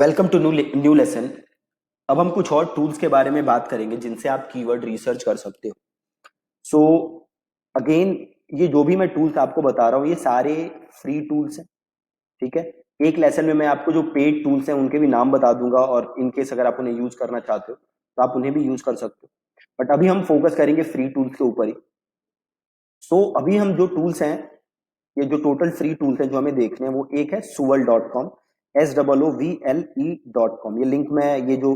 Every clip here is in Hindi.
Welcome to new lesson. अब हम कुछ और टूल्स के बारे में बात करेंगे जिनसे आप कीवर्ड रिसर्च कर सकते हो। सो अगेन, ये जो भी मैं टूल्स आपको बता रहा हूँ ये सारे फ्री टूल्स हैं। ठीक है, एक लेसन में मैं आपको जो पेड टूल्स हैं उनके भी नाम बता दूंगा और इनकेस अगर आप उन्हें यूज करना चाहते हो तो आप उन्हें भी यूज कर सकते हो, बट अभी हम फोकस करेंगे फ्री टूल्स के ऊपर ही। सो अभी हम जो टूल्स हैं, ये जो टोटल फ्री टूल्स हैं जो हमें देखने हैं, वो एक है suval.com, SOOVLE.com। ये लिंक मैं, ये जो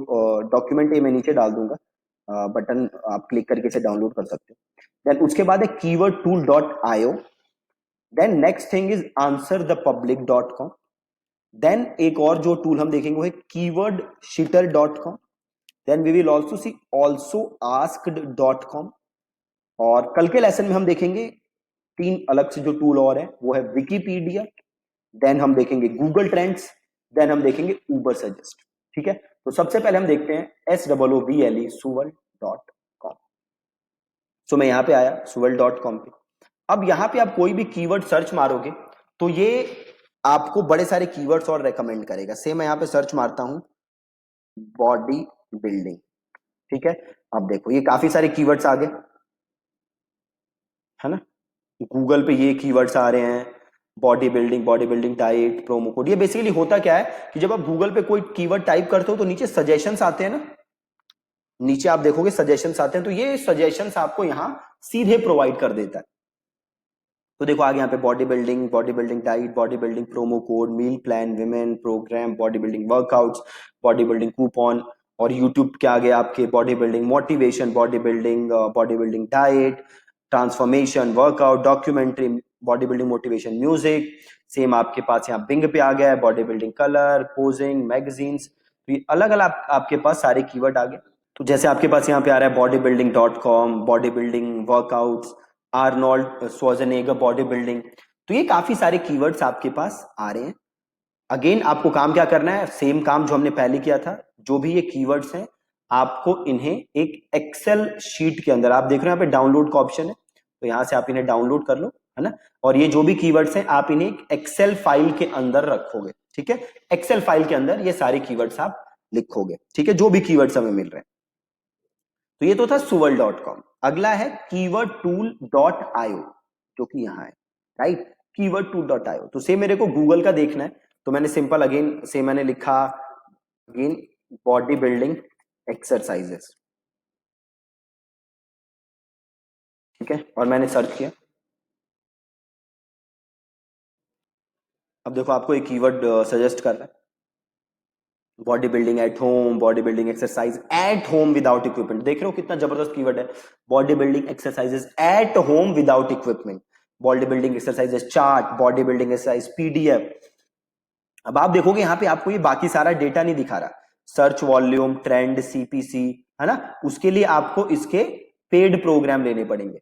डॉक्यूमेंट है मैं नीचे डाल दूंगा, बटन आप क्लिक करके इसे डाउनलोड कर सकते हो। देन उसके बाद है keywordtool.io। Then next thing is answerthepublic.com। Then एक और जो टूल हम देखेंगे वो है keywordshooter.com। Then we will also see also asked.com। और कल के लेसन में हम देखेंगे तीन अलग से जो टूल और है, वो है विकीपीडिया, देन हम देखेंगे गूगल ट्रेंड्स, देन हम देखेंगे उबर सजेस्ट। ठीक है, तो सबसे पहले हम देखते हैं SOOVLE suval.com। सो मैं यहां पे आया suval.com पे। अब यहां पे आप कोई भी कीवर्ड सर्च मारोगे तो ये आपको बड़े सारे कीवर्ड्स और रेकमेंड करेगा। सेम मैं यहां पे सर्च मारता हूं बॉडी बिल्डिंग। ठीक है, अब देखो ये काफी सारे कीवर्ड्स आ गए, है ना। गूगल पे ये कीवर्ड्स आ रहे हैं, body building diet, promo code. ये बेसिकली होता क्या है कि जब आप गूगल पे कोई कीवर्ड टाइप करते हो तो नीचे सजेशंस आते हैं ना, नीचे आप देखोगे सजेशंस आते हैं, तो ये सजेशंस आपको यहां सीधे प्रोवाइड कर देता है। तो देखो आगे यहाँ पे body building diet, body building promo code, meal plan, women programme, body building workouts, body building coupon. और यूट्यूब के आगे आपके body building motivation, body building diet, transformation, workout, documentary, body building motivation music. Same आपके पास यहाँ बिंग पे आ गया है body building colour, posing, magazines. तो ये अलग अलग आपके पास सारे कीवर्ड आ गए। तो जैसे आपके पास यहाँ पे आ रहा है bodybuilding.com, body building workouts, Arnold Schwarzenegger body building. तो ये काफी सारे कीवर्ड्स आपके पास आ रहे हैं। अगेन आपको काम क्या करना है, सेम काम जो हमने पहले किया था। जो भी ये कीवर्ड्स हैं आपको इन्हें एक एक्सेल शीट के अंदर, आप देख रहे हो यहाँ पे डाउनलोड का ऑप्शन है, तो यहां से आप इन्हें डाउनलोड कर लो, है ना। और ये जो भी कीवर्ड्स हैं आप इन्हें एक एक्सेल फाइल के अंदर रखोगे। ठीक है, एक्सेल फाइल के अंदर ये सारे कीवर्ड्स आप लिखोगे। ठीक है, जो भी कीवर्ड्स हमें मिल रहे हैं। तो ये तो था suval.com। अगला है keywordtool.io, जो कि यहां है, राइट। keywordtool.io, तो से मेरे को गूगल का देखना है, तो मैंने सिंपल अगेन से मैंने लिखा अगेन बॉडी बिल्डिंग एक्सरसाइजेस। ठीक है, और मैंने सर्च किया। अब देखो आपको एक कीवर्ड सजेस्ट कर रहा है, body building at home, body building exercise at home without equipment. देख रहे हो कितना जबरदस्त कीवर्ड है, body building exercises at home without equipment, body building exercises chart, body building exercise PDF। अब आप देखोगे यहाँ पे आपको ये बाकी सारा डेटा नहीं दिखा रहा, सर्च वॉल्यूम, ट्रेंड, CPC, है ना। उसके लिए आपको इसके पेड प्रोग्राम लेने पड़ेंगे।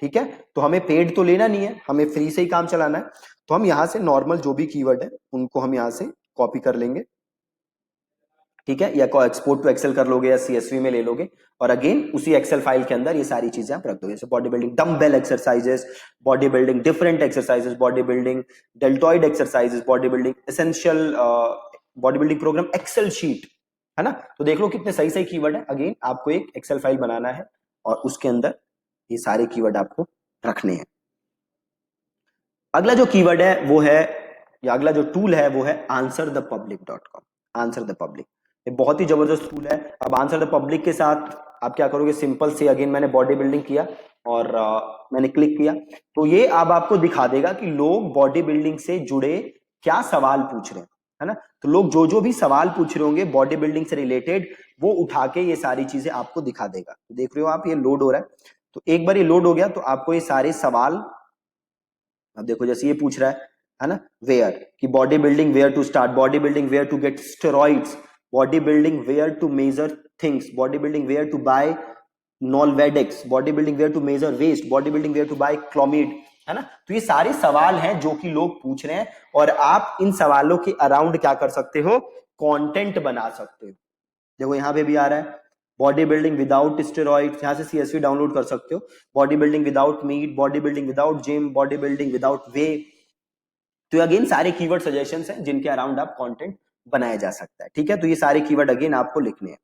ठीक है, तो हमें पेड तो लेना नहीं है, हमें फ्री से ही काम चलाना है। तो हम यहां से नॉर्मल जो भी कीवर्ड है उनको हम यहां से कॉपी कर लेंगे। ठीक है, या एक्सपोर्ट टू एक्सेल कर लोगे या CSV में ले लोगे, और अगेन उसी एक्सेल फाइल के अंदर ये सारी चीजें आप रख दोगे। जैसे body building dumbbell exercises, body building different exercises, body building deltoid exercises, body building essential, body building programme excel sheet, है ना। तो देख लो कितने सही सही कीवर्ड है। अगेन आपको एक एक्सेल फाइल बनाना है और उसके अंदर ये सारे कीवर्ड आपको रखने हैं। अगला जो कीवर्ड है वो है, या अगला जो टूल है वो है answerthepublic.com। आंसर द पब्लिक, ये बहुत ही जबरदस्त टूल है। अब आंसर द पब्लिक के साथ आप क्या करोगे, सिंपल से अगेन मैंने बॉडी बिल्डिंग किया और मैंने क्लिक किया, तो ये अब आपको दिखा देगा कि लोग बॉडी बिल्डिंग से जुड़े क्या सवाल पूछ रहे हैं, है ना। तो लोग जो जो भी सवाल पूछ रहे होंगे बॉडी बिल्डिंग से रिलेटेड, वो उठा के ये सारी चीजें आपको दिखा देगा। तो देख रहे हो आप, ये लोड हो रहा है। तो एक बार ये लोड हो गया तो आपको ये सारे सवाल, अब देखो जैसे ये पूछ रहा है ना, वेयर कि body building where to start, body building where to get steroids, body building where to measure things, body building where to buy Nolvadex, body building where to measure waist, body building where to buy Clomid, है ना। तो ये सारे सवाल हैं जो कि लोग पूछ रहे हैं, और आप इन सवालों के अराउंड क्या कर सकते हो, कंटेंट बना सकते हो। देखो यहाँ पे भी आ रहा है बॉडी बिल्डिंग विदाउट स्टेरॉइड्स, यहाँ से CSV डाउनलोड कर सकते हो। Body building without meat, body building without gym, body building without whey. तो अगेन सारे कीवर्ड सजेशंस हैं जिनके अराउंड आप कंटेंट बनाया जा सकता है। ठीक है, तो ये सारे कीवर्ड अगेन आपको लिखने हैं।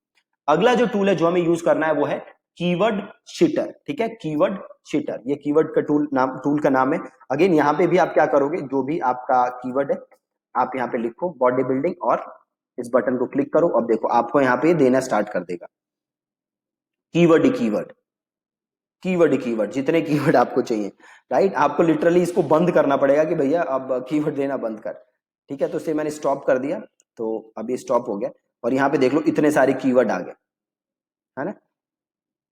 अगला जो टूल है जो हमें यूज करना है वो है कीवर्ड शीटर। ठीक है, कीवर्ड शीटर, ये कीवर्ड का टूल का नाम है। अगेन यहाँ पे भी आप क्या करोगे, जो भी आपका कीवर्ड है आप यहाँ पे लिखो बॉडी बिल्डिंग और इस बटन को क्लिक करो। अब देखो आपको यहाँ पे देना स्टार्ट कर देगा कीवर्ड ही कीवर्ड, कीवर्ड ही कीवर्ड, जितने कीवर्ड आपको चाहिए। राइट, आपको लिटरली इसको बंद करना पड़ेगा कि भैया अब कीवर्ड देना बंद कर। ठीक है, तो इसे मैंने स्टॉप कर दिया, तो अभी स्टॉप हो गया। और यहाँ पे देख लो इतने सारे कीवर्ड आ गए, है ना,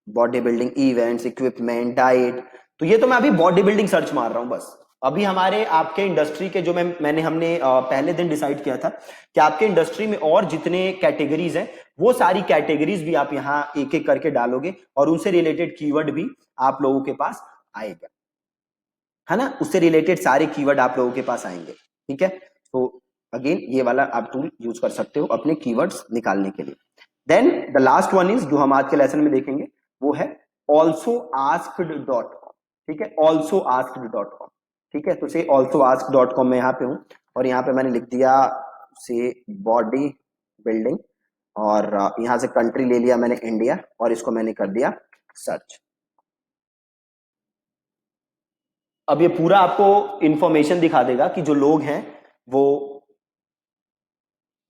body building, events, equipment, diet. तो ये तो मैं अभी बॉडी बिल्डिंग सर्च मार रहा हूं बस। अभी हमारे आपके इंडस्ट्री के जो मैंने हमने पहले दिन डिसाइड किया था कि आपके इंडस्ट्री में और जितने कैटेगरीज हैं वो सारी कैटेगरीज भी आप यहाँ एक एक करके डालोगे और उनसे रिलेटेड कीवर्ड भी आप लोगों के पास आएगा, है ना, उससे रिलेटेड सारे कीवर्ड आप लोगों के पास आएंगे। ठीक है, तो अगेन ये वाला आप टूल यूज कर सकते हो अपने कीवर्ड्स निकालने के लिए। Then the last one is जो हम आज के लेसन में देखेंगे वो है alsoasked.com। ठीक है, alsoasked.com। ठीक है, तो से alsoasked.com में यहाँ पे हूं और यहाँ पे मैंने लिख दिया से बॉडी बिल्डिंग और यहाँ से कंट्री ले लिया मैंने इंडिया और इसको मैंने कर दिया सर्च। अब ये पूरा आपको इंफॉर्मेशन दिखा देगा कि जो लोग हैं वो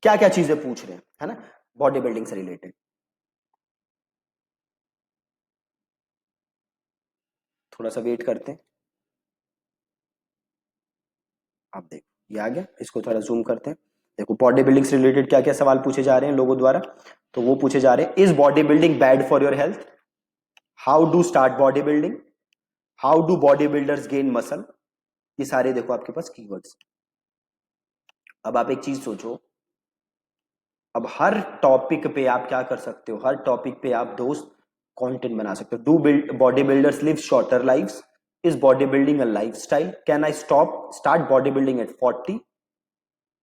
क्या क्या चीजें पूछ रहे हैं, है ना, बॉडी बिल्डिंग से रिलेटेड। थोड़ा सा वेट करते हैं। आप देखो ये आ गया, इसको थोड़ा जूम करते हैं। देखो बॉडी बिल्डिंग से रिलेटेड क्या क्या सवाल पूछे जा रहे हैं लोगों द्वारा। तो वो पूछे जा रहे हैं, is body building bad for your health, how do start body building, how do body builders gain muscle. ये सारे देखो आपके पास कीवर्ड्स। अब आप एक चीज सोचो, अब हर टॉपिक पे आप क्या कर सकते हो, हर टॉपिक पे आप दोस्त कंटेंट बना सकते हो। Do build body builders live shorter lives, is body building a lifestyle, can I start body building at 40,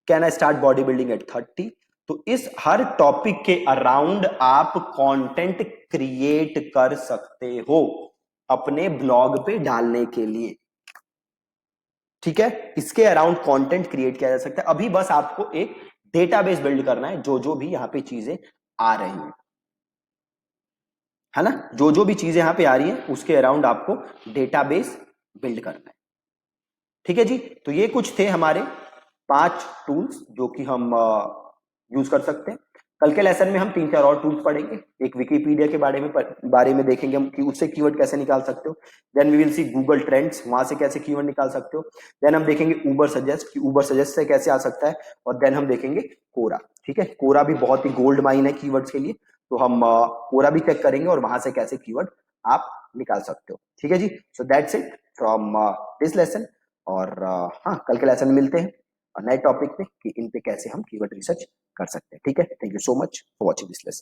can I start body building at 30। तो इस हर टॉपिक के अराउंड आप कंटेंट क्रिएट कर सकते हो अपने ब्लॉग पे डालने के लिए। ठीक है, इसके अराउंड कंटेंट क्रिएट किया जा सकता है। अभी बस आपको एक डेटाबेस बिल्ड करना है, जो जो भी यहां पे चीजें आ रही हैं, है ना, जो जो भी चीजें यहां पे आ रही हैं उसके अराउंड आपको डेटाबेस बिल्ड करना है। ठीक है जी, तो ये कुछ थे हमारे 5 टूल्स जो कि हम यूज कर सकते हैं। कल के लेसन में हम 3-4 और टूल्स पढ़ेंगे। एक विकिपीडिया के बारे में देखेंगे हम कि उससे कीवर्ड कैसे निकाल सकते हो। Then we will see Google Trends, वहां से कैसे कीवर्ड निकाल सकते हो। देन हम देखेंगे उबर सजेस्ट कि उबर सजेस्ट से कैसे आ सकता है। और देन हम देखेंगे कोरा। ठीक है, कोरा भी बहुत ही गोल्ड माइन है कीवर्ड्स के लिए, तो हम कोरा भी चेक करेंगे और वहां से कैसे कीवर्ड आप निकाल सकते हो। ठीक है जी, so that's it from this lesson. और हाँ, कल के लेसन में मिलते हैं नए टॉपिक पे कि इन पे कैसे हम कीवर्ड रिसर्च कर सकते हैं। ठीक है, thank you so much for watching this lesson.